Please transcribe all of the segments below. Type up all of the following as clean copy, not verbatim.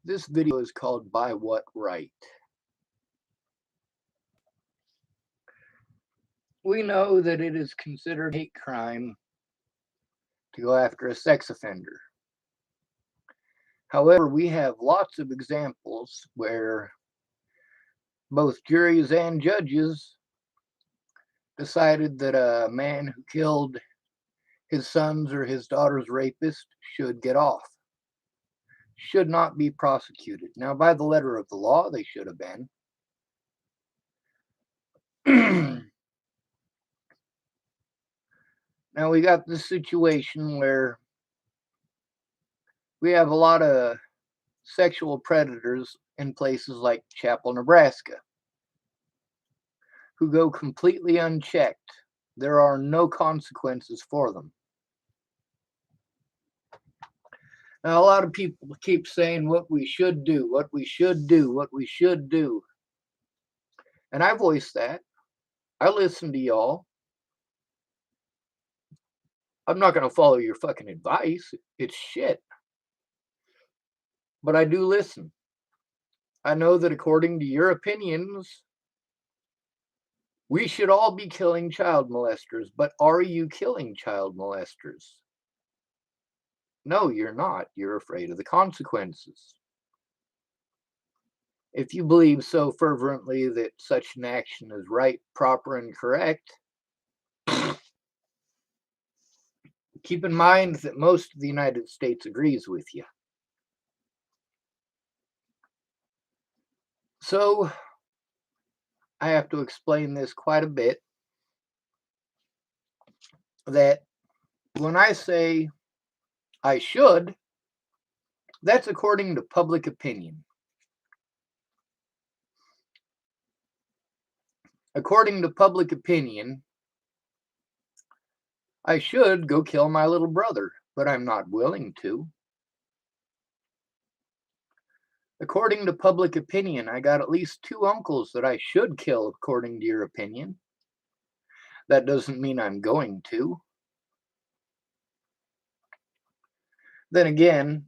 This video is called By What Right? We know that it is considered a hate crime to go after a sex offender. However, we have lots of examples where both juries and judges decided that a man who killed his son's or his daughter's rapist should get off, should not be prosecuted. Now, by the letter of the law, they should have been. Now, we got this situation where we have a lot of sexual predators in places like Chapel, Nebraska, who go completely unchecked. There are no consequences for them. Now, a lot of people keep saying what we should do, what we should do, what we should do. And I voice that. I listen to y'all. I'm not going to follow your fucking advice. It's shit. But I do listen. I know that according to your opinions, we should all be killing child molesters. But are you killing child molesters? No, you're not. You're afraid of the consequences. If you believe so fervently that such an action is right, proper, and correct, keep in mind that most of the United States agrees with you. So, I have to explain this quite a bit, that when I say I should, that's according to public opinion. According to public opinion, I should go kill my little brother, but I'm not willing to. According to public opinion, I got at least 2 uncles that I should kill, according to your opinion. That doesn't mean I'm going to. Then again,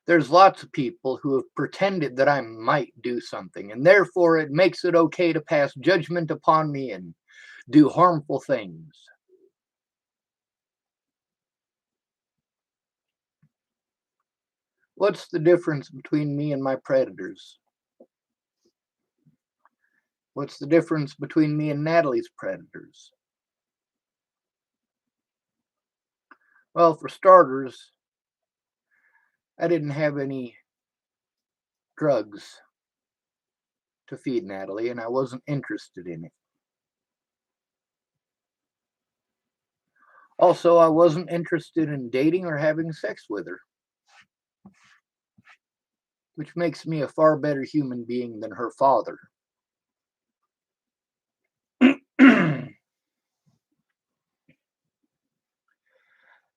there's lots of people who have pretended that I might do something, and therefore it makes it okay to pass judgment upon me and do harmful things. What's the difference between me and my predators? What's the difference between me and Natalie's predators? Well, for starters, I didn't have any drugs to feed Natalie, and I wasn't interested in it. Also, I wasn't interested in dating or having sex with her, which makes me a far better human being than her father.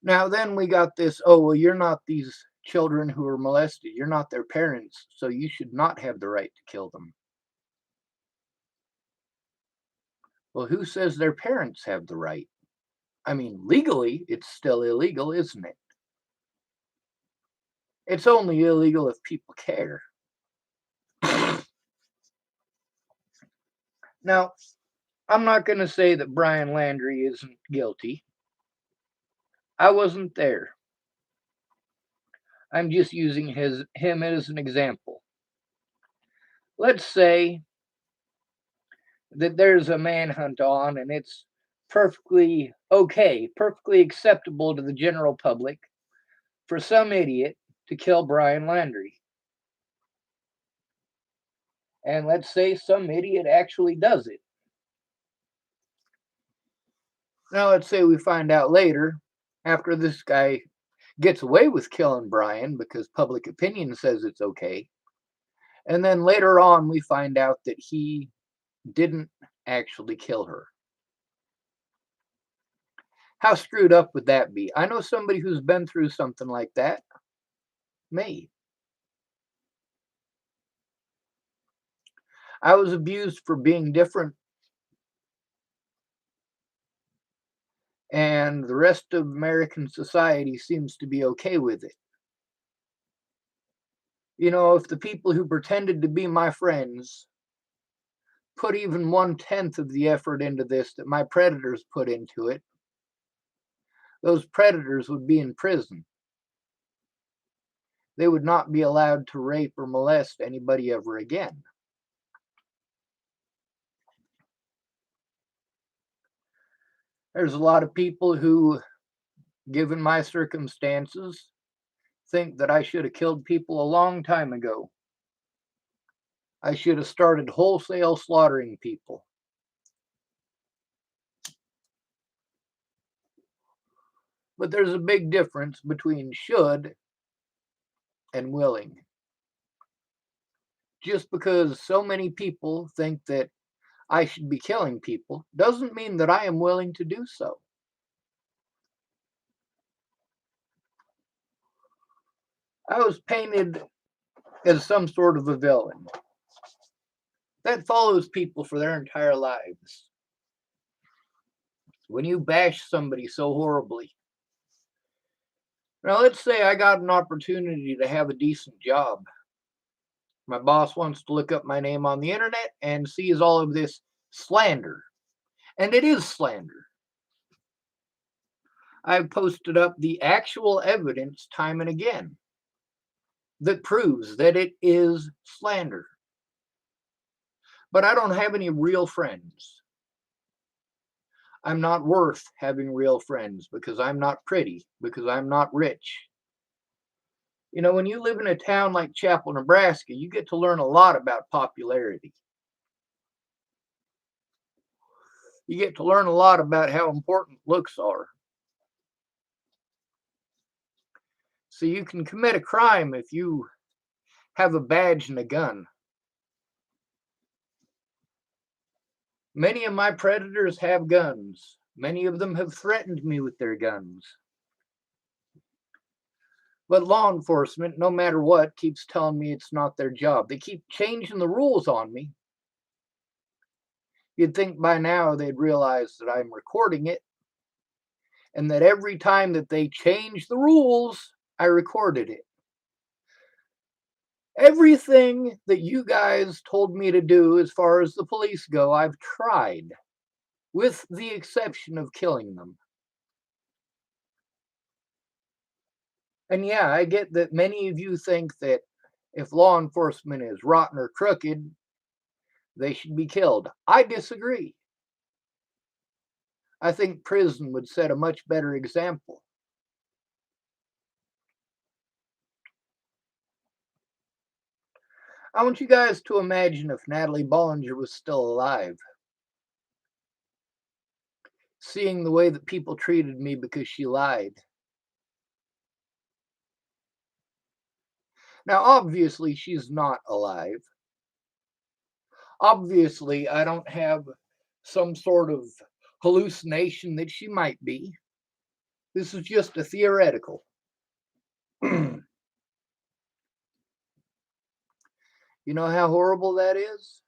Now, then we got this, oh, well, you're not these children who were molested. You're not their parents, so you should not have the right to kill them. Well, who says their parents have the right? I mean, legally, it's still illegal, isn't it? It's only illegal if people care. Now, I'm not going to say that Brian Landry isn't guilty. I wasn't there. I'm just using him as an example. Let's say that there's a manhunt on and it's perfectly okay, perfectly acceptable to the general public for some idiot to kill Brian Landry. And let's say some idiot actually does it. Now, let's say we find out later, after this guy gets away with killing Brian because public opinion says it's okay. And then later on, we find out that he didn't actually kill her. How screwed up would that be? I know somebody who's been through something like that. Me. I was abused for being different, and the rest of American society seems to be okay with it. You know, if the people who pretended to be my friends put even 1/10 of the effort into this that my predators put into it, those predators would be in prison. They would not be allowed to rape or molest anybody ever again. There's a lot of people who, given my circumstances, think that I should have killed people a long time ago. I should have started wholesale slaughtering people. But there's a big difference between should and willing. Just because so many people think that I should be killing people doesn't mean that I am willing to do so. I was painted as some sort of a villain that follows people for their entire lives. When you bash somebody so horribly, now let's say I got an opportunity to have a decent job. My boss wants to look up my name on the internet and sees all of this slander. And it is slander. I've posted up the actual evidence time and again that proves that it is slander. But I don't have any real friends. I'm not worth having real friends because I'm not pretty, because I'm not rich. You know, when you live in a town like Chapel, Nebraska, you get to learn a lot about popularity. You get to learn a lot about how important looks are. So you can commit a crime if you have a badge and a gun. Many of my predators have guns. Many of them have threatened me with their guns. But law enforcement, no matter what, keeps telling me it's not their job. They keep changing the rules on me. You'd think by now they'd realize that I'm recording it and that every time that they change the rules, I recorded it. Everything that you guys told me to do as far as the police go, I've tried, with the exception of killing them. And yeah, I get that many of you think that if law enforcement is rotten or crooked, they should be killed. I disagree. I think prison would set a much better example. I want you guys to imagine if Natalie Bollinger was still alive, seeing the way that people treated me because she lied. Now, obviously, she's not alive. Obviously, I don't have some sort of hallucination that she might be. This is just a theoretical. You know how horrible that is?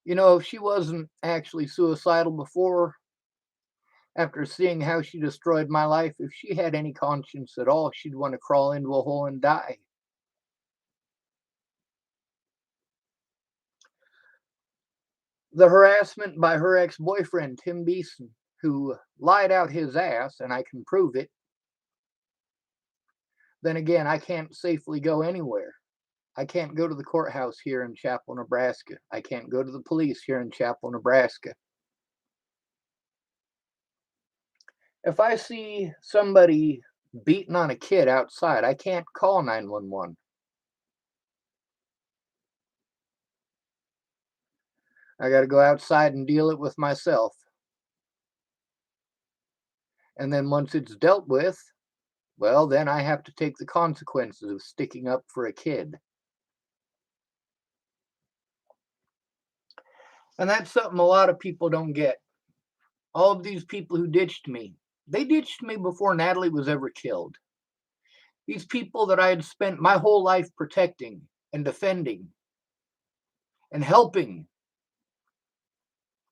You know, if she wasn't actually suicidal before, after seeing how she destroyed my life, if she had any conscience at all, she'd want to crawl into a hole and die. The harassment by her ex boyfriend, Tim Beeson, who lied out his ass, and I can prove it, then again, I can't safely go anywhere. I can't go to the courthouse here in Chapel, Nebraska. I can't go to the police here in Chapel, Nebraska. If I see somebody beating on a kid outside, I can't call 911. I got to go outside and deal it with myself. And then once it's dealt with, well, then I have to take the consequences of sticking up for a kid. And that's something a lot of people don't get. All of these people who ditched me, they ditched me before Natalie was ever killed. These people that I had spent my whole life protecting and defending and helping.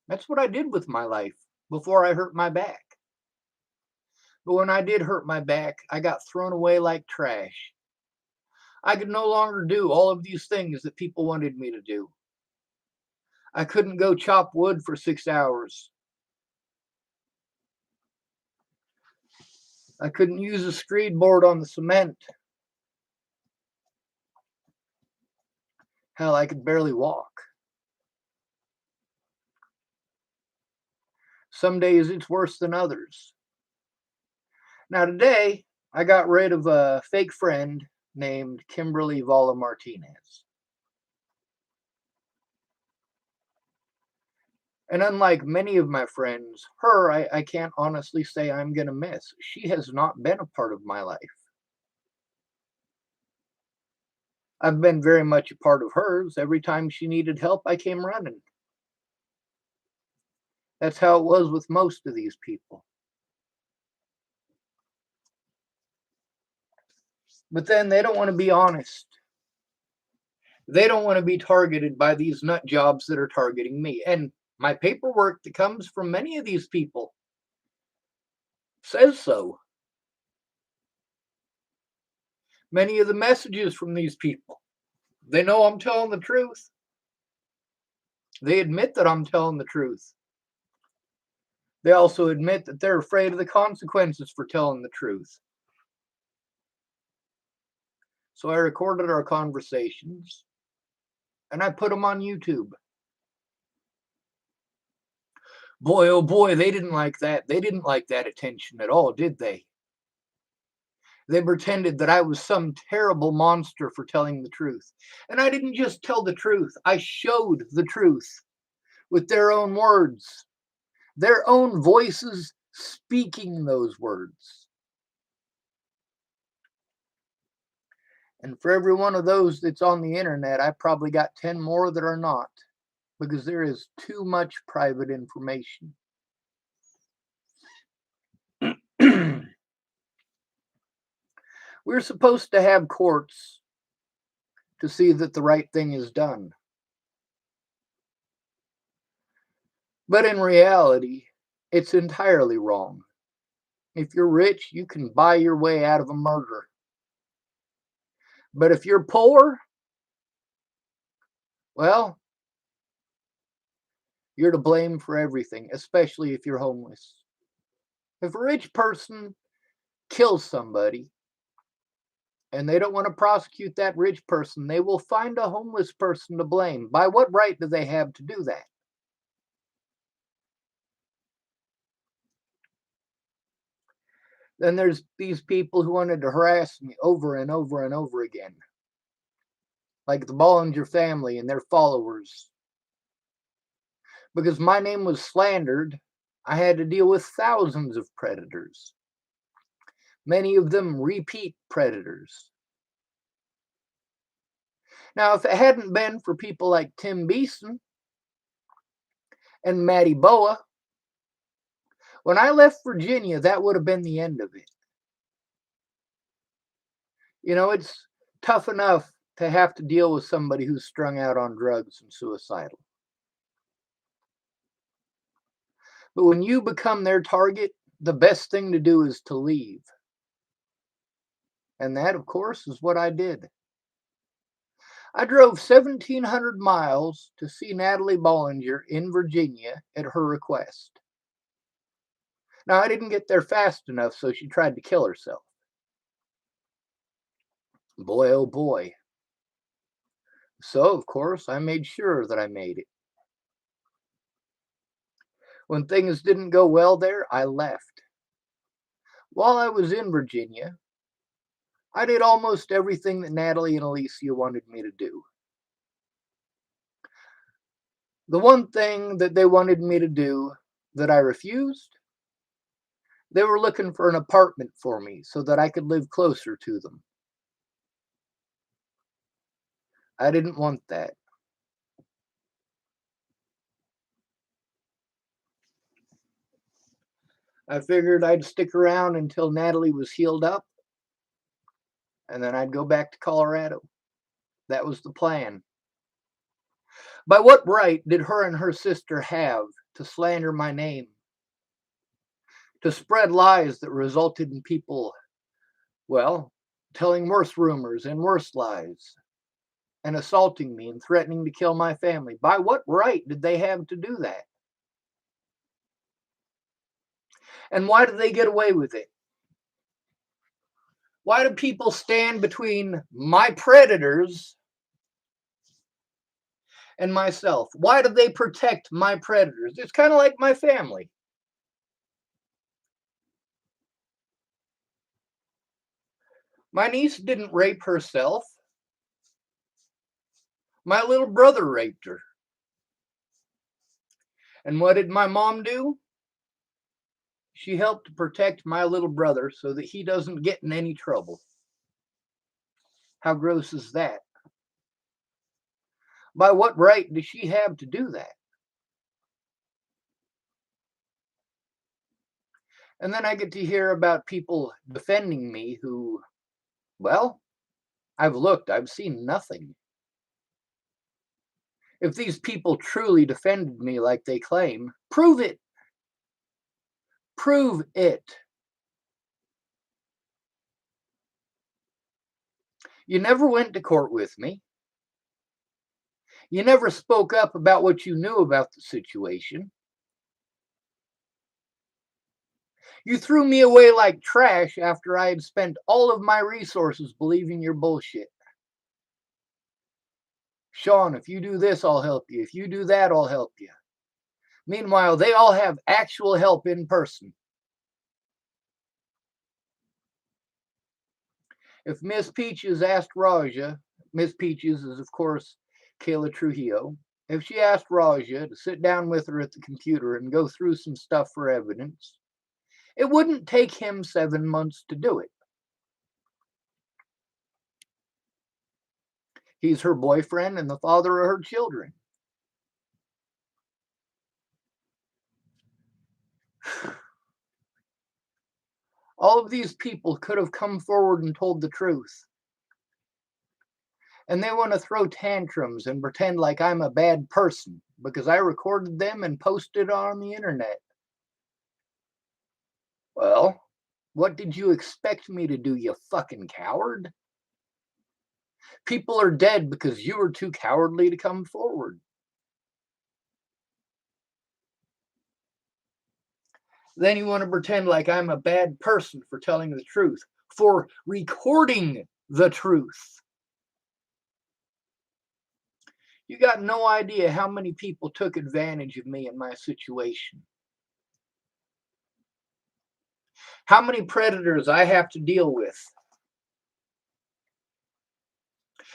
That's what I did with my life before I hurt my back. But when I did hurt my back, I got thrown away like trash. I could no longer do all of these things that people wanted me to do. I couldn't go chop wood for 6 hours. I couldn't use a screed board on the cement. Hell, I could barely walk. Some days it's worse than others. Now today, I got rid of a fake friend named Kimberly Vala Martinez. And unlike many of my friends, her I can't honestly say I'm going to miss. She has not been a part of my life. I've been very much a part of hers. Every time she needed help, I came running. That's how it was with most of these people. But then they don't want to be honest. They don't want to be targeted by these nut jobs that are targeting me. And my paperwork that comes from many of these people says so. Many of the messages from these people, they know I'm telling the truth. They admit that I'm telling the truth. They also admit that they're afraid of the consequences for telling the truth. So I recorded our conversations and I put them on YouTube. Boy, oh boy, they didn't like that. They didn't like that attention at all, did they? They pretended that I was some terrible monster for telling the truth. And I didn't just tell the truth, I showed the truth with their own words, their own voices speaking those words. And for every one of those that's on the internet, I probably got 10 more that are not, because there is too much private information. We're supposed to have courts to see that the right thing is done. But in reality, it's entirely wrong. If you're rich, you can buy your way out of a murder. But if you're poor, well, you're to blame for everything, especially if you're homeless. If a rich person kills somebody and they don't want to prosecute that rich person, they will find a homeless person to blame. By what right do they have to do that? Then there's these people who wanted to harass me over and over and over again, like the Bollinger family and their followers. Because my name was slandered, I had to deal with thousands of predators, many of them repeat predators. Now, if it hadn't been for people like Tim Beeson and Matty Boa, when I left Virginia, that would have been the end of it. You know, it's tough enough to have to deal with somebody who's strung out on drugs and suicidal. But when you become their target, the best thing to do is to leave. And that, of course, is what I did. I drove 1,700 miles to see Natalie Bollinger in Virginia at her request. Now, I didn't get there fast enough, so she tried to kill herself. Boy, oh boy. So, of course, I made sure that I made it. When things didn't go well there, I left. While I was in Virginia, I did almost everything that Natalie and Alicia wanted me to do. The one thing that they wanted me to do that I refused, they were looking for an apartment for me so that I could live closer to them. I didn't want that. I figured I'd stick around until Natalie was healed up, and then I'd go back to Colorado. That was the plan. By what right did her and her sister have to slander my name? to spread lies that resulted in people, well, telling worse rumors and worse lies and assaulting me and threatening to kill my family. By what right did they have to do that? And why did they get away with it? Why do people stand between my predators and myself? Why do they protect my predators? It's kind of like my family. My niece didn't rape herself. My little brother raped her. And what did my mom do? She helped to protect my little brother so that he doesn't get in any trouble. How gross is that? By what right does she have to do that? And then I get to hear about people defending me who, well, I've looked, I've seen nothing. If these people truly defended me like they claim, prove it. Prove it. You never went to court with me. You never spoke up about what you knew about the situation. You threw me away like trash after I had spent all of my resources believing your bullshit. Sean, if you do this, I'll help you. If you do that, I'll help you. Meanwhile, they all have actual help in person. If Miss Peaches asked Raja, Miss Peaches is, of course, Kayla Trujillo, if she asked Raja to sit down with her at the computer and go through some stuff for evidence, it wouldn't take him 7 months to do it. He's her boyfriend and the father of her children. All of these people could have come forward and told the truth. And they want to throw tantrums and pretend like I'm a bad person because I recorded them and posted it on the internet. Well, what did you expect me to do, you fucking coward? People are dead because you were too cowardly to come forward. Then you want to pretend like I'm a bad person for telling the truth, for recording the truth. You got no idea how many people took advantage of me in my situation. How many predators I have to deal with.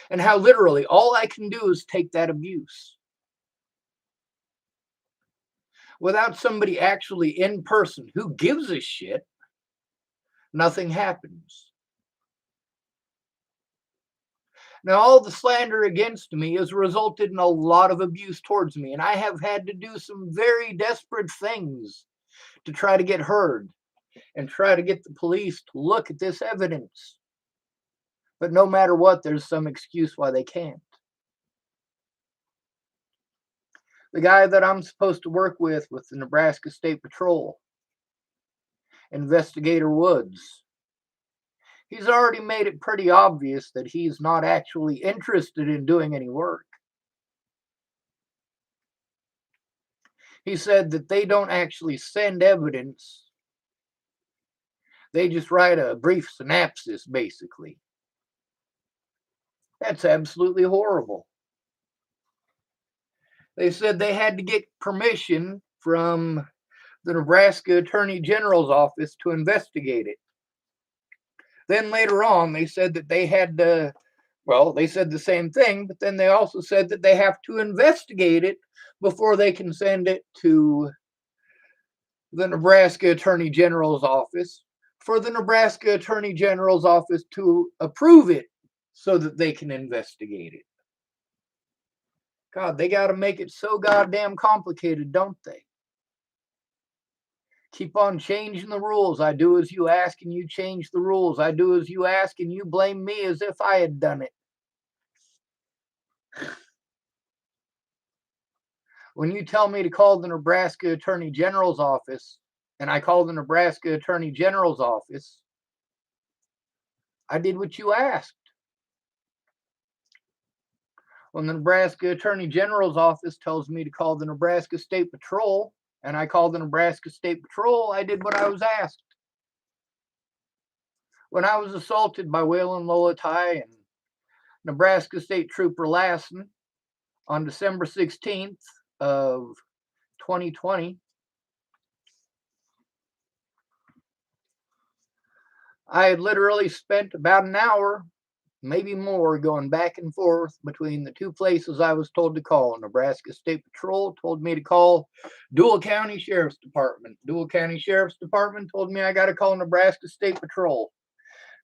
And how literally all I can do is take that abuse. Without somebody actually in person who gives a shit, nothing happens. Now, all the slander against me has resulted in a lot of abuse towards me, and I have had to do some very desperate things to try to get heard and try to get the police to look at this evidence. But no matter what, there's some excuse why they can't. The guy that I'm supposed to work with the Nebraska State Patrol, Investigator Woods, he's already made it pretty obvious that he's not actually interested in doing any work. He said that they don't actually send evidence. They just write a brief synopsis, basically. That's absolutely horrible. They said they had to get permission from the Nebraska Attorney General's office to investigate it. Then later on, they said that they had to, well, they said the same thing, but then they also said that they have to investigate it before they can send it to the Nebraska Attorney General's office for the Nebraska Attorney General's office to approve it so that they can investigate it. God, they got to make it so goddamn complicated, don't they? Keep on changing the rules. I do as you ask and you change the rules. I do as you ask and you blame me as if I had done it. When you tell me to call the Nebraska Attorney General's office and I called the Nebraska Attorney General's office, I did what you asked. When the Nebraska Attorney General's office tells me to call the Nebraska State Patrol, and I called the Nebraska State Patrol, I did what I was asked. When I was assaulted by Waylon Lolatai and Nebraska State Trooper Lassen on December 16th of 2020, I had literally spent about an hour, maybe more, going back and forth between the two places I was told to call. Nebraska State Patrol told me to call Dual County Sheriff's Department. Dual County Sheriff's Department told me I got to call Nebraska State Patrol.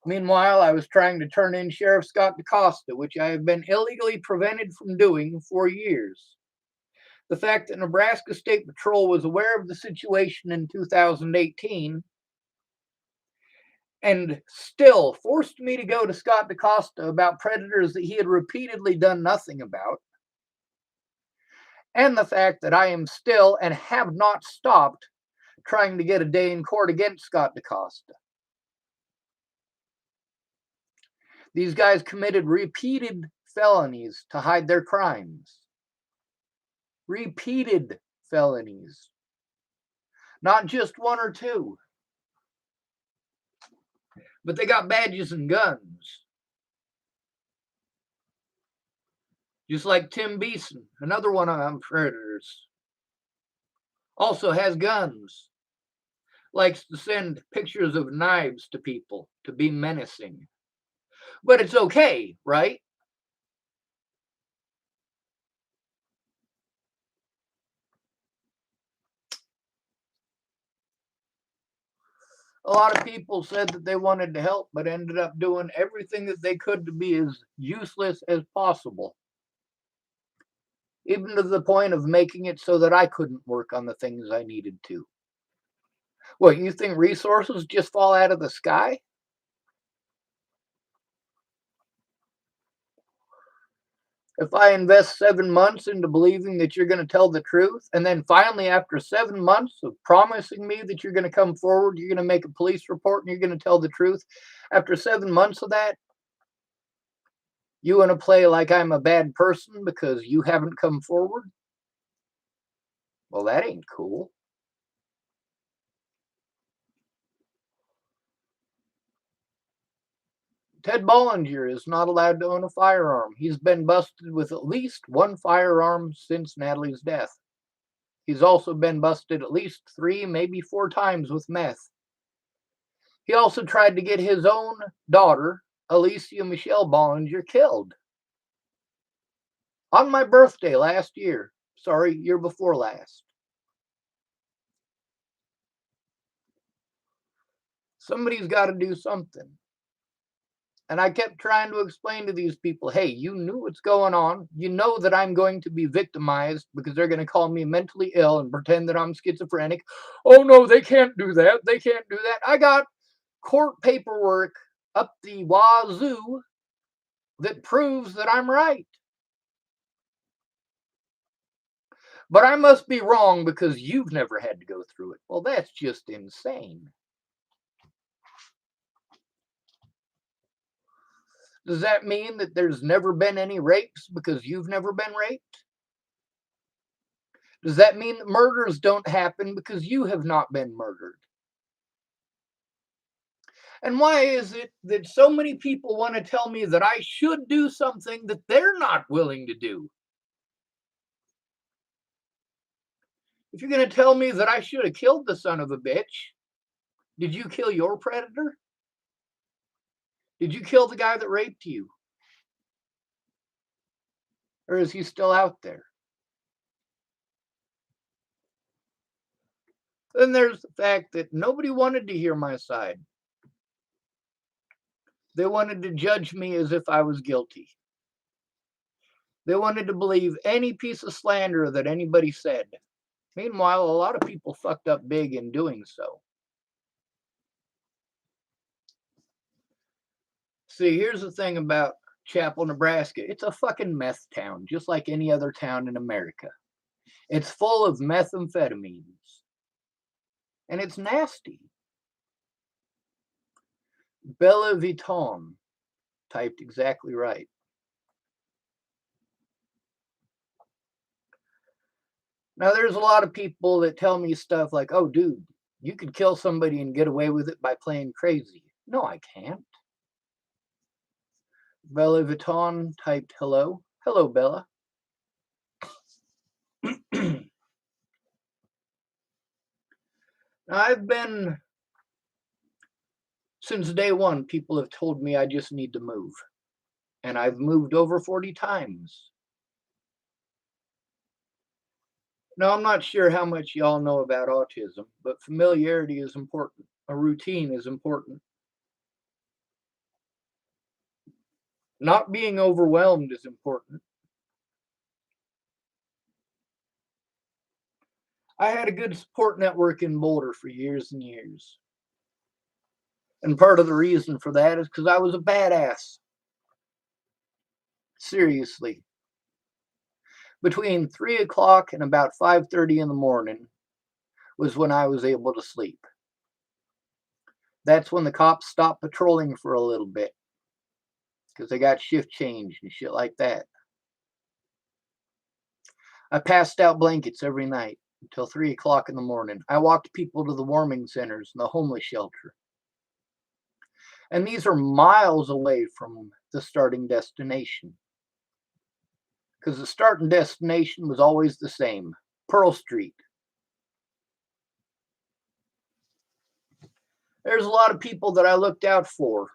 Meanwhile, I was trying to turn in Sheriff Scott DaCosta, which I have been illegally prevented from doing for years. The fact that Nebraska State Patrol was aware of the situation in 2018 and still forced me to go to Scott DaCosta about predators that he had repeatedly done nothing about, and the fact that I am still and have not stopped trying to get a day in court against Scott DaCosta. These guys committed repeated felonies to hide their crimes. Repeated felonies. Not just one or two. But they got badges and guns. Just like Tim Beeson, another one of them predators, also has guns. Likes to send pictures of knives to people to be menacing. But it's okay, right? A lot of people said that they wanted to help, but ended up doing everything that they could to be as useless as possible. Even to the point of making it so that I couldn't work on the things I needed to. What, you think resources just fall out of the sky? If I invest 7 months into believing that you're going to tell the truth, and then finally after 7 months of promising me that you're going to come forward, you're going to make a police report and you're going to tell the truth, after 7 months of that, you want to play like I'm a bad person because you haven't come forward? Well, that ain't cool. Ted Bollinger is not allowed to own a firearm. He's been busted with at least one firearm since Natalie's death. He's also been busted at least 3, maybe 4 times with meth. He also tried to get his own daughter, Alicia Michelle Bollinger, killed. On my birthday last year. Sorry, year before last. Somebody's got to do something. And I kept trying to explain to these people, hey, you knew what's going on. You know that I'm going to be victimized because they're going to call me mentally ill and pretend that I'm schizophrenic. Oh, no, they can't do that. They can't do that. I got court paperwork up the wazoo that proves that I'm right. But I must be wrong because you've never had to go through it. Well, that's just insane. Does that mean that there's never been any rapes because you've never been raped? Does that mean that murders don't happen because you have not been murdered? And why is it that so many people want to tell me that I should do something that they're not willing to do? If you're going to tell me that I should have killed the son of a bitch, did you kill your predator? Did you kill the guy that raped you? Or is he still out there? Then there's the fact that nobody wanted to hear my side. They wanted to judge me as if I was guilty. They wanted to believe any piece of slander that anybody said. Meanwhile, a lot of people fucked up big in doing so. See, here's the thing about Chapel, Nebraska. It's a fucking meth town, just like any other town in America. It's full of methamphetamines. And it's nasty. Bella Vuitton, typed exactly right. Now, there's a lot of people that tell me stuff like, oh, dude, you could kill somebody and get away with it by playing crazy. No, I can't. Bella Vuitton typed hello. Hello, Bella. Now, I've been, since day one, people have told me I just need to move. And I've moved over 40 times. Now, I'm not sure how much y'all know about autism, but familiarity is important. A routine is important. Not being overwhelmed is important. I had a good support network in Boulder for years and years. And part of the reason for that is because I was a badass. Seriously. Between 3 o'clock and about 5:30 in the morning was when I was able to sleep. That's when the cops stopped patrolling for a little bit because they got shift change and shit like that. I passed out blankets every night until 3 o'clock in the morning. I walked people to the warming centers and the homeless shelter. And these are miles away from the starting destination. Because the starting destination was always the same, Pearl Street. There's a lot of people that I looked out for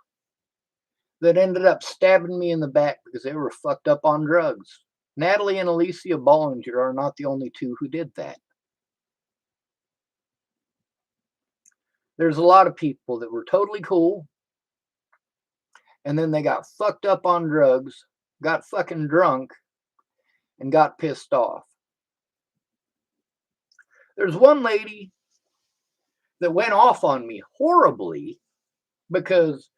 that ended up stabbing me in the back because they were fucked up on drugs. Natalie and Alicia Bollinger are not the only two who did that. There's a lot of people that were totally cool, and then they got fucked up on drugs, got fucking drunk, and got pissed off. There's one lady that went off on me horribly because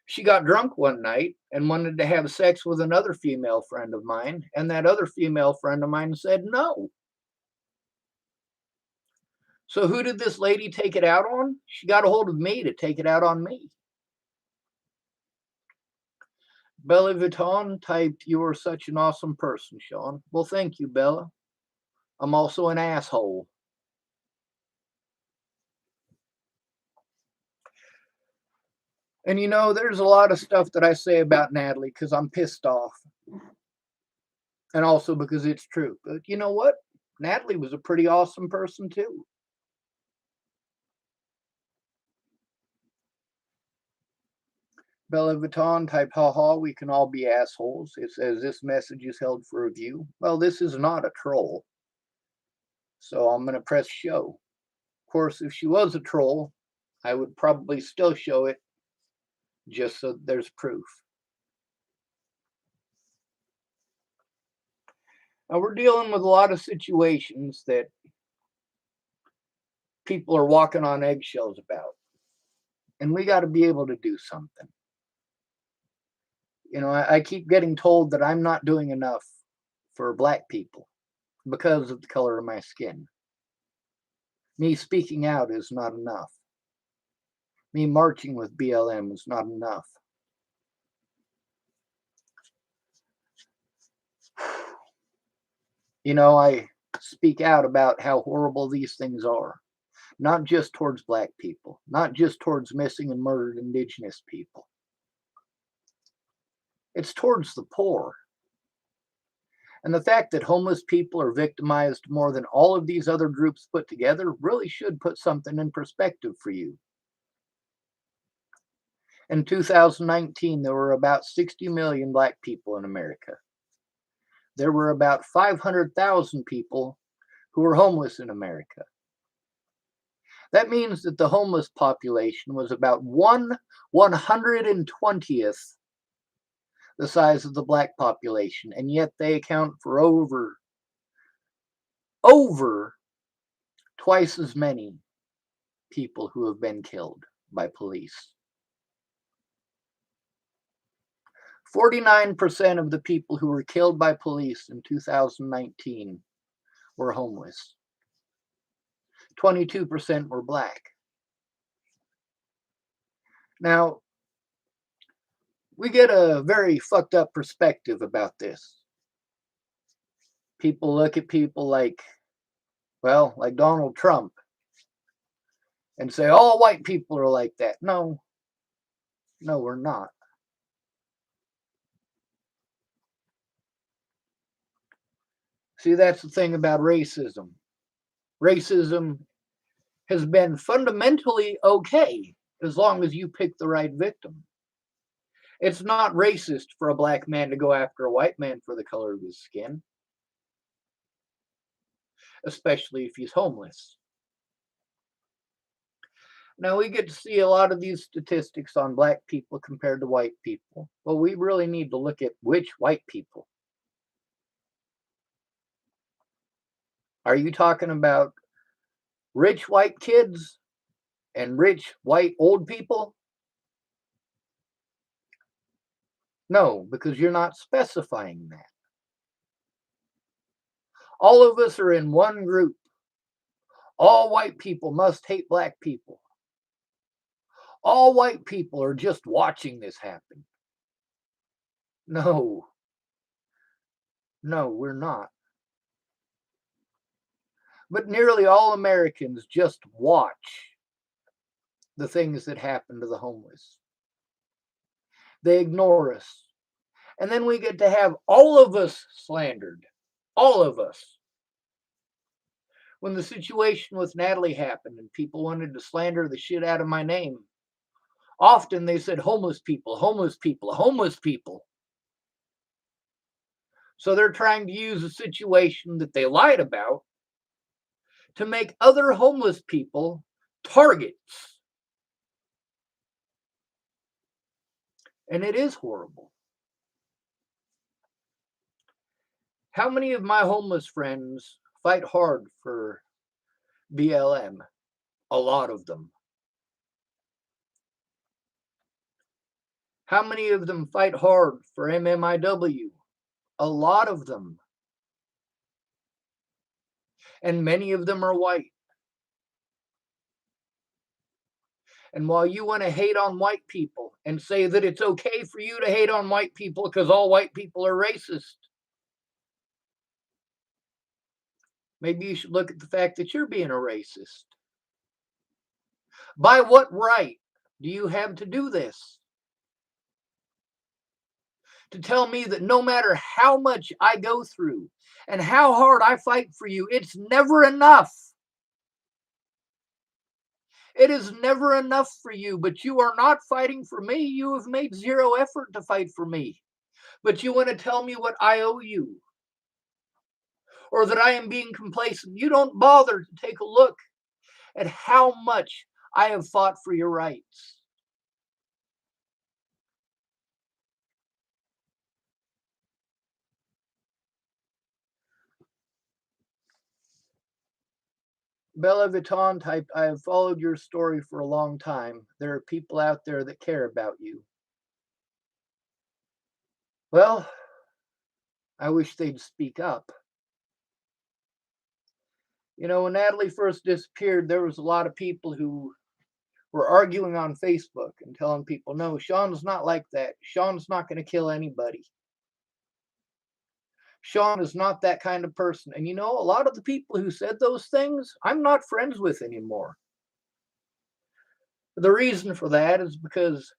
she got drunk one night and wanted to have sex with another female friend of mine, and that other female friend of mine said no. So who did this lady take it out on? She got a hold of me to take it out on me. Bella Vuitton typed, "You are such an awesome person, Sean." Well, thank you, Bella. I'm also an asshole. And you know, there's a lot of stuff that I say about Natalie because I'm pissed off. And also because it's true. But you know what? Natalie was a pretty awesome person too. Bella Vuitton typed, haha, we can all be assholes. It says this message is held for review. Well, this is not a troll. So I'm going to press show. Of course, if she was a troll, I would probably still show it just so there's proof. Now, we're dealing with a lot of situations that people are walking on eggshells about. And we got to be able to do something. You know, I keep getting told that I'm not doing enough for Black people because of the color of my skin. Me speaking out is not enough. Me marching with BLM is not enough. You know, I speak out about how horrible these things are, not just towards Black people, not just towards missing and murdered Indigenous people. It's towards the poor. And the fact that homeless people are victimized more than all of these other groups put together really should put something in perspective for you. In 2019, there were about 60 million Black people in America. There were about 500,000 people who were homeless in America. That means that the homeless population was about 1/120th the size of the Black population, and yet they account for over twice as many people who have been killed by police. 49% of the people who were killed by police in 2019 were homeless. 22% were black. Now, we get a very fucked up perspective about this. People look at people like, well, like Donald Trump and say all white people are like that. No, no, we're not. See, that's the thing about racism. Racism has been fundamentally okay as long as you pick the right victim. It's not racist for a black man to go after a white man for the color of his skin, especially if he's homeless. Now, we get to see a lot of these statistics on black people compared to white people. Well, we really need to look at which white people. Are you talking about rich white kids and rich white old people? No, because you're not specifying that. All of us are in one group. All white people must hate black people. All white people are just watching this happen. No. No, we're not. But nearly all Americans just watch the things that happen to the homeless. They ignore us. And then we get to have all of us slandered. All of us. When the situation with Natalie happened and people wanted to slander the shit out of my name, often they said homeless people, homeless people, homeless people. So they're trying to use a situation that they lied about to make other homeless people targets. And it is horrible. How many of my homeless friends fight hard for BLM? A lot of them. How many of them fight hard for MMIW? A lot of them. And many of them are white. And while you want to hate on white people and say that it's okay for you to hate on white people because all white people are racist, maybe you should look at the fact that you're being a racist. By what right do you have to do this? To tell me that no matter how much I go through and how hard I fight for you, it's never enough. It is never enough for you, but you are not fighting for me. You have made zero effort to fight for me. But you want to tell me what I owe you or that I am being complacent. You don't bother to take a look at how much I have fought for your rights. Bella Vuitton typed, I have followed your story for a long time. There are people out there that care about you. Well, I wish they'd speak up. You know, when Natalie first disappeared, there was a lot of people who were arguing on Facebook and telling people, no, Sean's not like that. Sean's not going to kill anybody. Sean is not that kind of person. And you know, a lot of the people who said those things, I'm not friends with anymore. The reason for that is because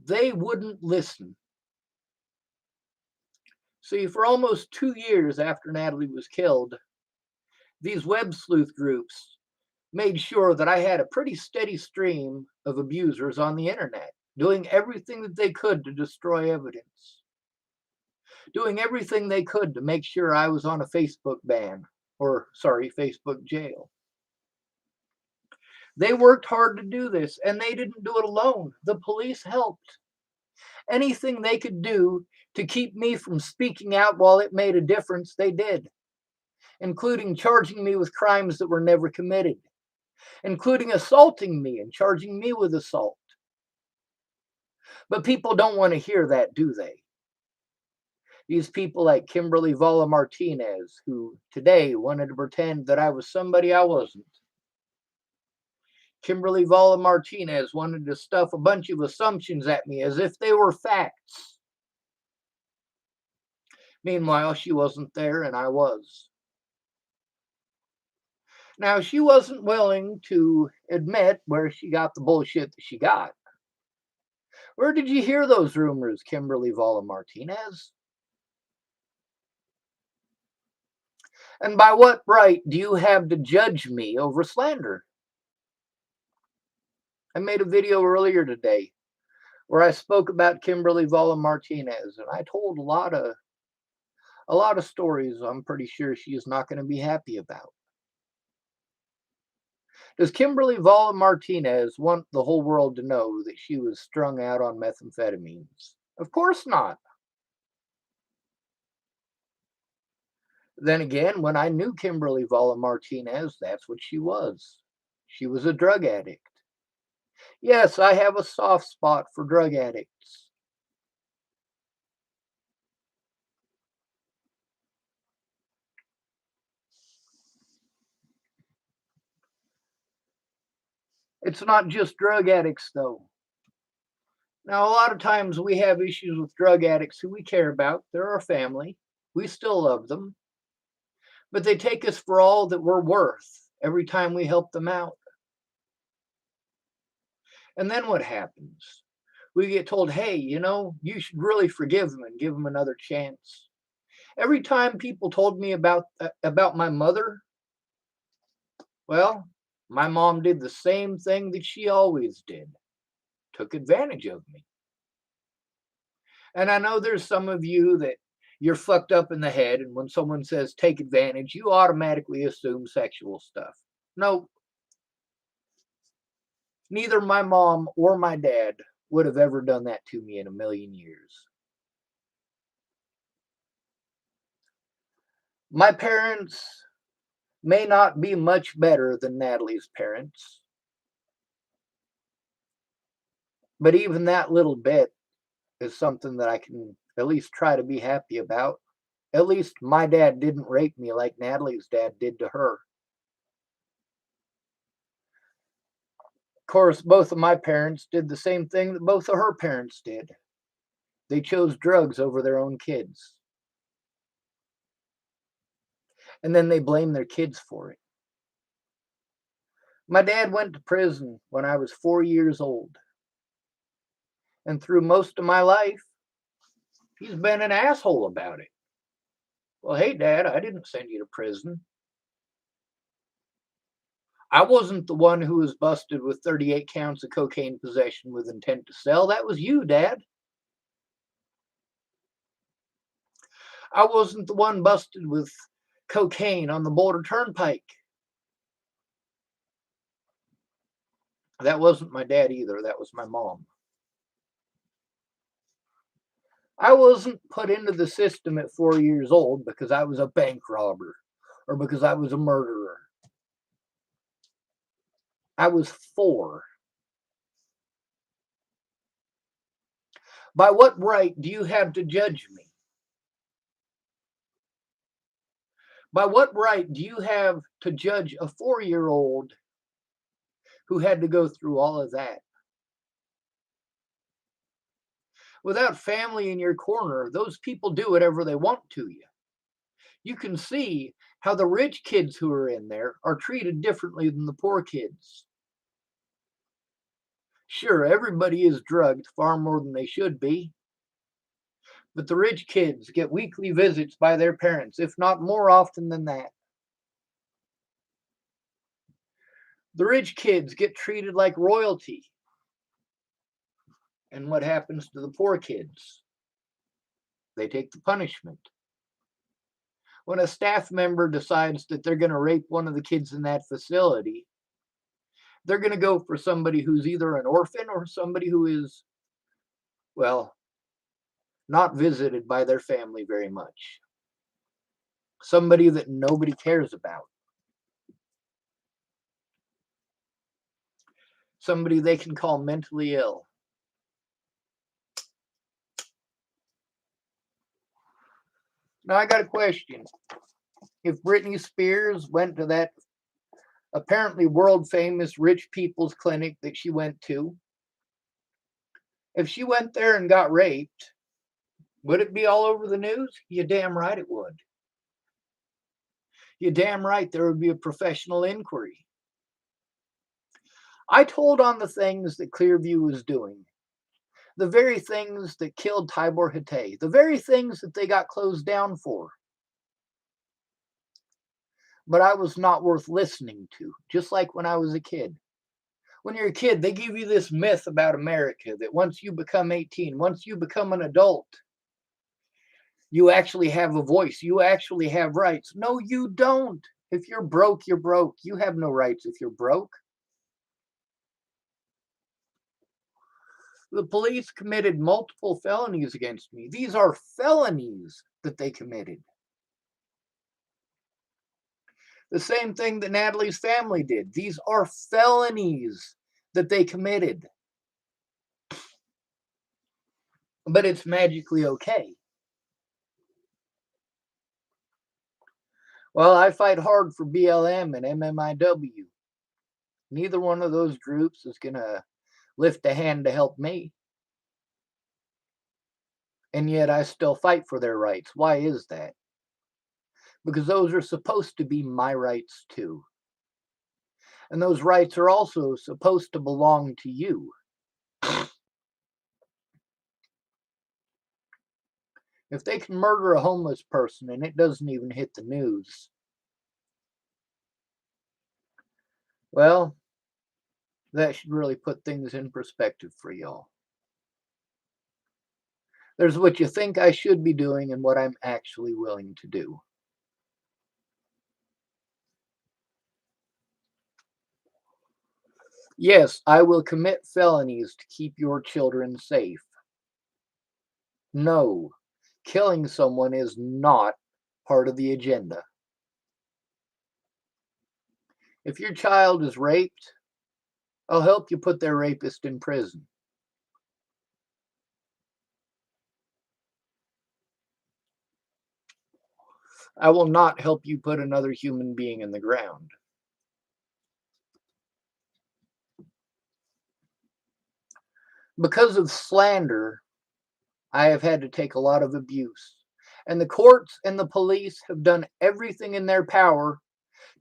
they wouldn't listen. See, for almost 2 years after Natalie was killed, these web sleuth groups made sure that I had a pretty steady stream of abusers on the internet, doing everything that they could to destroy evidence, doing everything they could to make sure I was on a Facebook ban, or sorry, Facebook jail. They worked hard to do this, and they didn't do it alone. The police helped. Anything they could do to keep me from speaking out while it made a difference, they did, including charging me with crimes that were never committed, including assaulting me and charging me with assault. But people don't want to hear that, do they? These people like Kimberly Vala Martinez, who today wanted to pretend that I was somebody I wasn't. Kimberly Vala Martinez wanted to stuff a bunch of assumptions at me as if they were facts. Meanwhile, she wasn't there and I was. Now, she wasn't willing to admit where she got the bullshit that she got. Where did you hear those rumors, Kimberly Vala Martinez? And by what right do you have to judge me over slander? I made a video earlier today where I spoke about Kimberly Vala Martinez, and I told a lot of stories I'm pretty sure she is not going to be happy about. Does Kimberly Vala Martinez want the whole world to know that she was strung out on methamphetamines? Of course not. Then again, when I knew Kimberly Vala Martinez, that's what she was. She was a drug addict. Yes, I have a soft spot for drug addicts. It's not just drug addicts, though. Now, a lot of times we have issues with drug addicts who we care about. They're our family. We still love them. But they take us for all that we're worth every time we help them out. And then what happens? We get told, hey, you should really forgive them and give them another chance. Every time people told me about my mother, well, my mom did the same thing that she always did. Took advantage of me. And I know there's some of you that you're fucked up in the head, and when someone says take advantage, you automatically assume sexual stuff. No. Neither my mom or my dad would have ever done that to me in a million years. My parents may not be much better than Natalie's parents, but even that little bit is something that I can at least try to be happy about. At least my dad didn't rape me like Natalie's dad did to her. Of course, both of my parents did the same thing that both of her parents did. They chose drugs over their own kids. And then they blame their kids for it. My dad went to prison when I was 4 years old. And through most of my life, he's been an asshole about it. Well, hey, Dad, I didn't send you to prison. I wasn't the one who was busted with 38 counts of cocaine possession with intent to sell. That was you, Dad. I wasn't the one busted with cocaine on the Boulder Turnpike. That wasn't my dad either. That was my mom. I wasn't put into the system at 4 years old because I was a bank robber or because I was a murderer. I was 4. By what right do you have to judge me? By what right do you have to judge a 4-year-old who had to go through all of that? Without family in your corner, those people do whatever they want to you. You can see how the rich kids who are in there are treated differently than the poor kids. Sure, everybody is drugged far more than they should be. But the rich kids get weekly visits by their parents, if not more often than that. The rich kids get treated like royalty. And what happens to the poor kids? They take the punishment. When a staff member decides that they're going to rape one of the kids in that facility, they're going to go for somebody who's either an orphan or somebody who is, well, not visited by their family very much. Somebody that nobody cares about. Somebody they can call mentally ill. Now I got a question. If Britney Spears went to that apparently world famous rich people's clinic that she went to. If she went there and got raped, would it be all over the news? You damn right it would. You damn right there would be a professional inquiry. I told on the things that Clearview was doing, the very things that killed Tibor Hatay, the very things that they got closed down for. But I was not worth listening to, just like when I was a kid. When you're a kid, they give you this myth about America that once you become 18, once you become an adult, you actually have a voice. You actually have rights. No, you don't. If you're broke, you're broke. You have no rights if you're broke. The police committed multiple felonies against me. These are felonies that they committed. The same thing that Natalie's family did. These are felonies that they committed. But it's magically okay. Well, I fight hard for BLM and MMIW. Neither one of those groups is going to lift a hand to help me. And yet I still fight for their rights. Why is that? Because those are supposed to be my rights too. And those rights are also supposed to belong to you. If they can murder a homeless person and it doesn't even hit the news, well, that should really put things in perspective for y'all. There's what you think I should be doing and what I'm actually willing to do. Yes, I will commit felonies to keep your children safe. No, killing someone is not part of the agenda. If your child is raped, I'll help you put their rapist in prison. I will not help you put another human being in the ground. Because of slander, I have had to take a lot of abuse. And the courts and the police have done everything in their power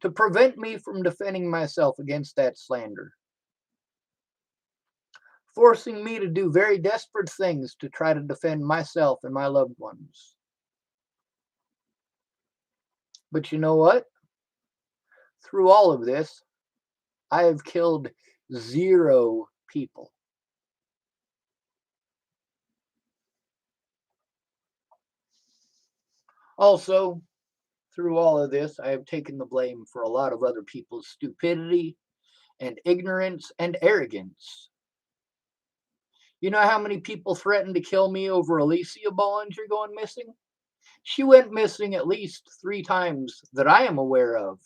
to prevent me from defending myself against that slander, forcing me to do very desperate things to try to defend myself and my loved ones. But you know what? Through all of this, I have killed 0 people. Also, through all of this, I have taken the blame for a lot of other people's stupidity and ignorance and arrogance. You know how many people threatened to kill me over Alicia Bollinger going missing? She went missing at least 3 times that I am aware of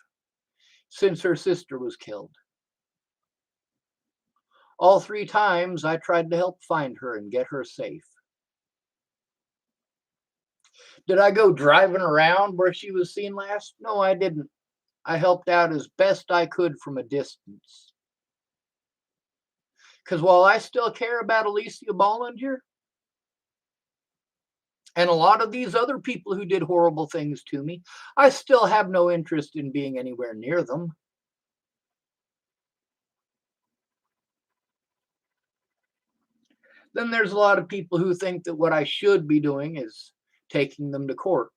since her sister was killed. All 3 times I tried to help find her and get her safe. Did I go driving around where she was seen last? No, I didn't. I helped out as best I could from a distance. Because while I still care about Alicia Bollinger and a lot of these other people who did horrible things to me, I still have no interest in being anywhere near them. Then there's a lot of people who think that what I should be doing is taking them to court.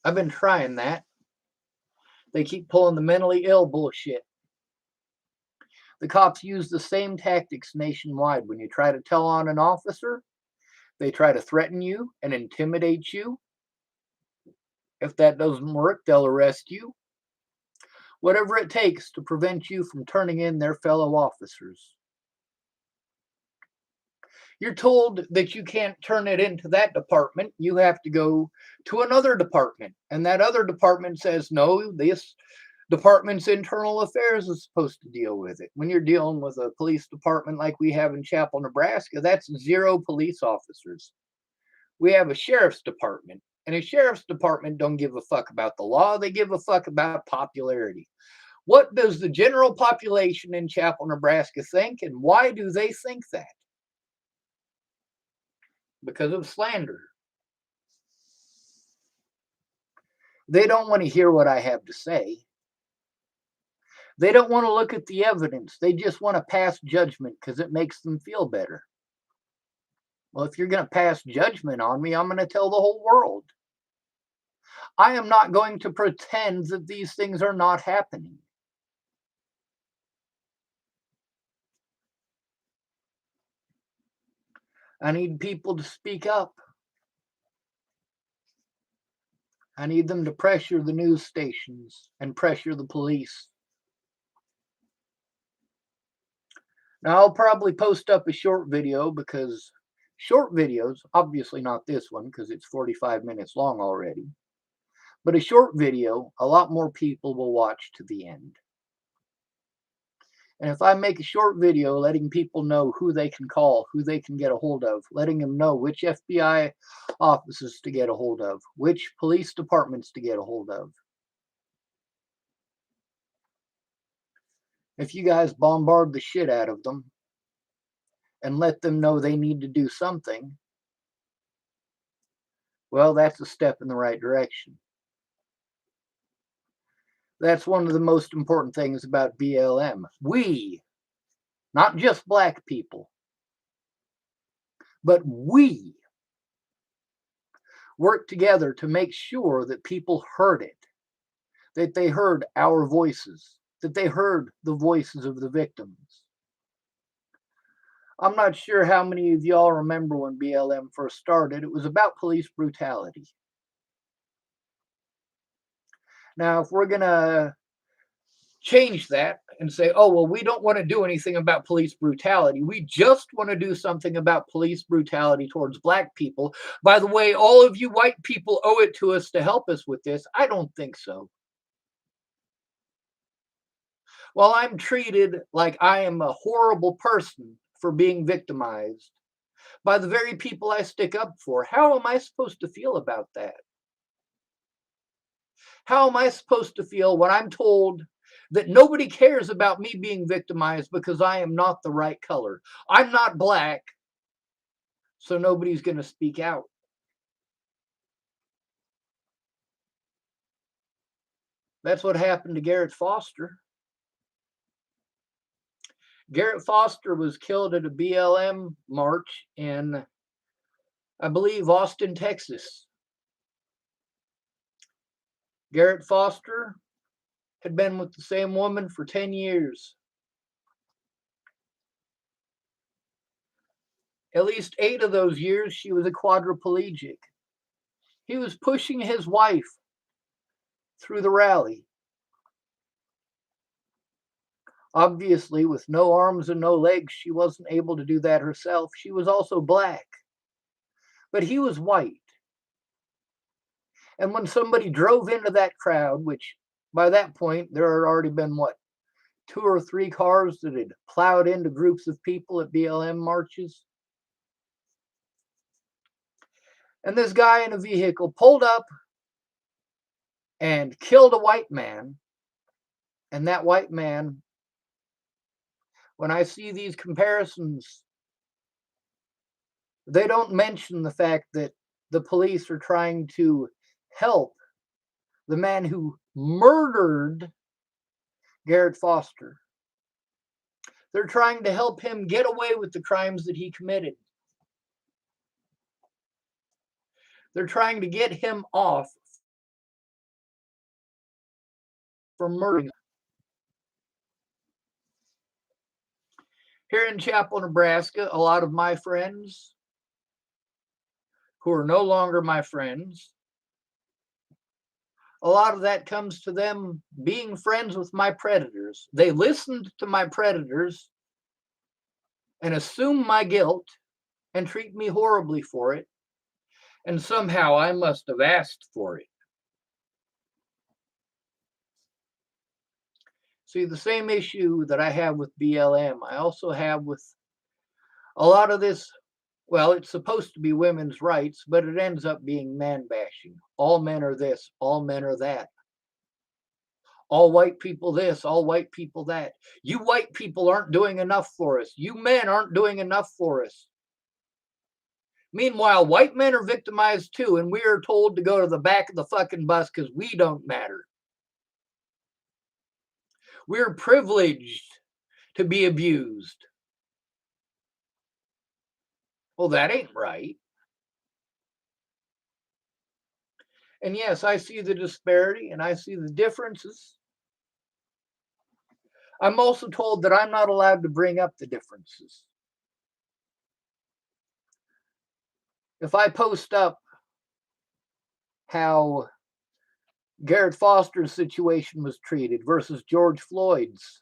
I've been trying that. They keep pulling the mentally ill bullshit. The cops use the same tactics nationwide. When you try to tell on an officer, they try to threaten you and intimidate you. If that doesn't work, they'll arrest you. Whatever it takes to prevent you from turning in their fellow officers. You're told that you can't turn it into that department. You have to go to another department. And that other department says, no, this department's internal affairs is supposed to deal with it. When you're dealing with a police department like we have in Chapel, Nebraska, that's 0 police officers. We have a sheriff's department. And a sheriff's department don't give a fuck about the law. They give a fuck about popularity. What does the general population in Chapel, Nebraska think, and why do they think that? Because of slander. They don't want to hear what I have to say. They don't want to look at the evidence. They just want to pass judgment because it makes them feel better. Well, if you're going to pass judgment on me, I'm going to tell the whole world. I am not going to pretend that these things are not happening. I need people to speak up. I need them to pressure the news stations and pressure the police. Now, I'll probably post up a short video because short videos, obviously not this one because it's 45 minutes long already, but a short video, a lot more people will watch to the end. And if I make a short video letting people know who they can call, who they can get a hold of, letting them know which FBI offices to get a hold of, which police departments to get a hold of. If you guys bombard the shit out of them and let them know they need to do something, well, that's a step in the right direction. That's one of the most important things about BLM. We, not just black people, but we work together to make sure that people heard it, that they heard our voices, that they heard the voices of the victims. I'm not sure how many of y'all remember when BLM first started. It was about police brutality. Now, if we're going to change that and say, oh, well, we don't want to do anything about police brutality. We just want to do something about police brutality towards black people. By the way, all of you white people owe it to us to help us with this. I don't think so. Well, I'm treated like I am a horrible person for being victimized by the very people I stick up for. How am I supposed to feel about that? How am I supposed to feel when I'm told that nobody cares about me being victimized because I am not the right color? I'm not black, so nobody's going to speak out. That's what happened to Garrett Foster. Garrett Foster was killed at a BLM march in, I believe, Austin, Texas. Garrett Foster had been with the same woman for 10 years. At least 8 of those years, she was a quadriplegic. He was pushing his wife through the rally. Obviously, with no arms and no legs, she wasn't able to do that herself. She was also black, but he was white. And when somebody drove into that crowd, which by that point, there had already been, 2 or 3 cars that had plowed into groups of people at BLM marches. And this guy in a vehicle pulled up and killed a white man. And that white man, when I see these comparisons, they don't mention the fact that the police are trying to help the man who murdered Garrett Foster. They're trying to help him get away with the crimes that he committed. They're trying to get him off for murdering. Here in Chapel, Nebraska, a lot of my friends who are no longer my friends, a lot of that comes to them being friends with my predators. They listened to my predators and assume my guilt and treat me horribly for it. And somehow I must have asked for it. See, the same issue that I have with BLM, I also have with a lot of this. Well, it's supposed to be women's rights, but it ends up being man bashing. All men are this, all men are that. All white people this, all white people that. You white people aren't doing enough for us. You men aren't doing enough for us. Meanwhile, white men are victimized too, and we are told to go to the back of the fucking bus because we don't matter. We're privileged to be abused. Well, that ain't right. And yes, I see the disparity and I see the differences. I'm also told that I'm not allowed to bring up the differences. If I post up how Garrett Foster's situation was treated versus George Floyd's,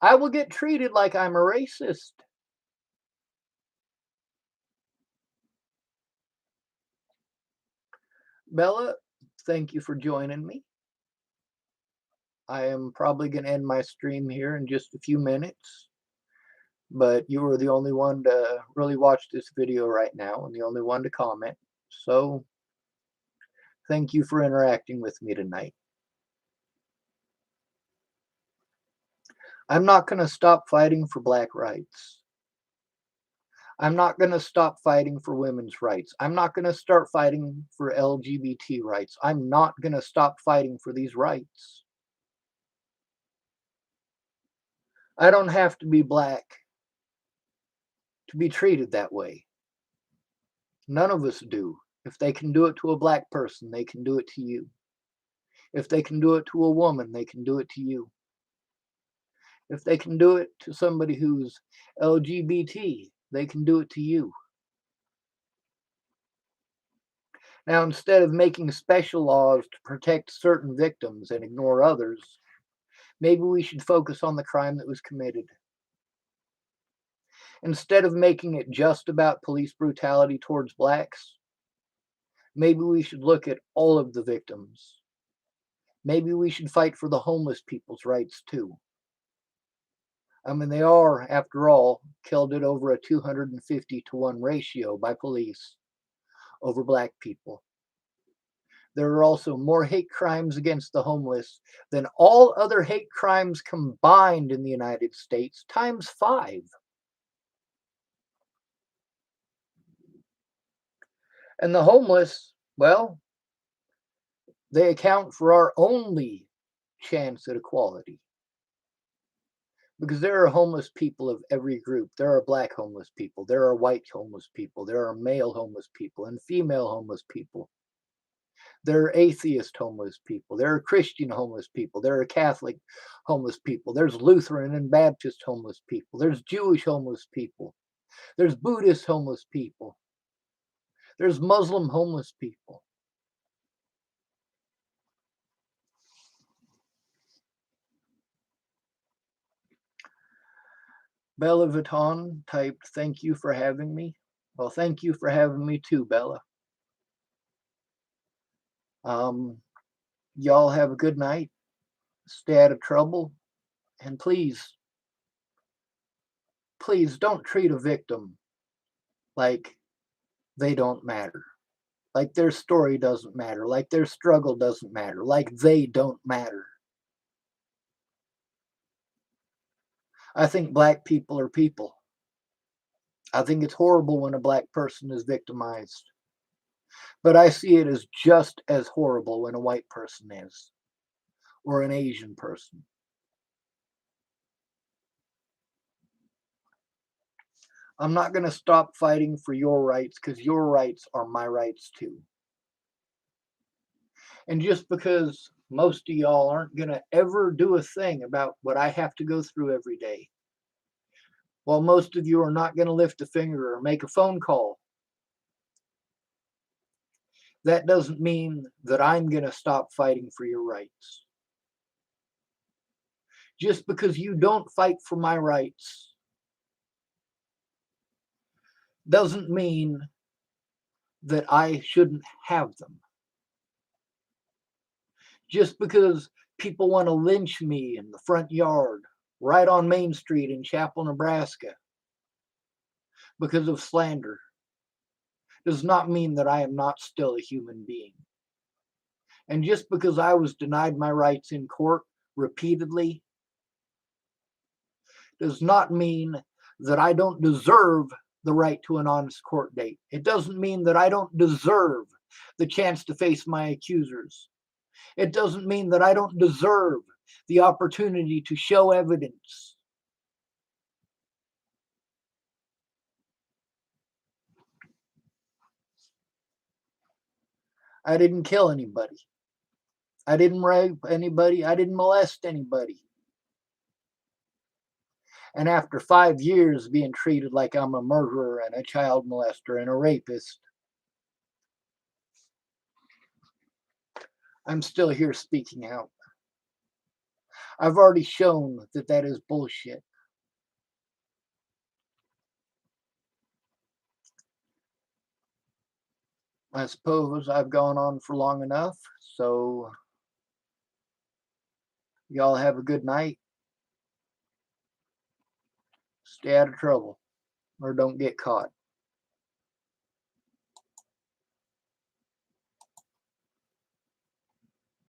I will get treated like I'm a racist. Bella, thank you for joining me. I am probably going to end my stream here in just a few minutes, but you were the only one to really watch this video right now and the only one to comment. So thank you for interacting with me tonight. I'm not going to stop fighting for black rights. I'm not going to stop fighting for women's rights. I'm not going to start fighting for LGBT rights. I'm not going to stop fighting for these rights. I don't have to be black to be treated that way. None of us do. If they can do it to a black person, they can do it to you. If they can do it to a woman, they can do it to you. If they can do it to somebody who's LGBT, they can do it to you. Now, instead of making special laws to protect certain victims and ignore others, maybe we should focus on the crime that was committed. Instead of making it just about police brutality towards blacks, maybe we should look at all of the victims. Maybe we should fight for the homeless people's rights too. I mean, they are, after all, killed at over a 250-to-1 ratio by police over black people. There are also more hate crimes against the homeless than all other hate crimes combined in the United States, times 5. And the homeless, well, they account for our only chance at equality. Because there are homeless people of every group. There are black homeless people. There are white homeless people. There are male homeless people and female homeless people. There are atheist homeless people. There are Christian homeless people. There are Catholic homeless people. There's Lutheran and Baptist homeless people. There's Jewish homeless people. There's Buddhist homeless people. There's Muslim homeless people. Bella Vuitton typed, "Thank you for having me." Well, thank you for having me too, Bella. Y'all have a good night. Stay out of trouble. And please, please don't treat a victim like they don't matter. Like their story doesn't matter. Like their struggle doesn't matter. Like they don't matter. I think black people are people. I think it's horrible when a black person is victimized. But I see it as just as horrible when a white person is, or an Asian person. I'm not going to stop fighting for your rights because your rights are my rights too. And just because most of y'all aren't going to ever do a thing about what I have to go through every day, while most of you are not going to lift a finger or make a phone call, that doesn't mean that I'm going to stop fighting for your rights. Just because you don't fight for my rights doesn't mean that I shouldn't have them. Just because people want to lynch me in the front yard, right on Main Street in Chapel, Nebraska, because of slander, does not mean that I am not still a human being. And just because I was denied my rights in court repeatedly does not mean that I don't deserve the right to an honest court date. It doesn't mean that I don't deserve the chance to face my accusers. It doesn't mean that I don't deserve the opportunity to show evidence. I didn't kill anybody. I didn't rape anybody. I didn't molest anybody. And after 5 years being treated like I'm a murderer and a child molester and a rapist, I'm still here speaking out. I've already shown that that is bullshit. I suppose I've gone on for long enough, so y'all have a good night. Stay out of trouble or don't get caught.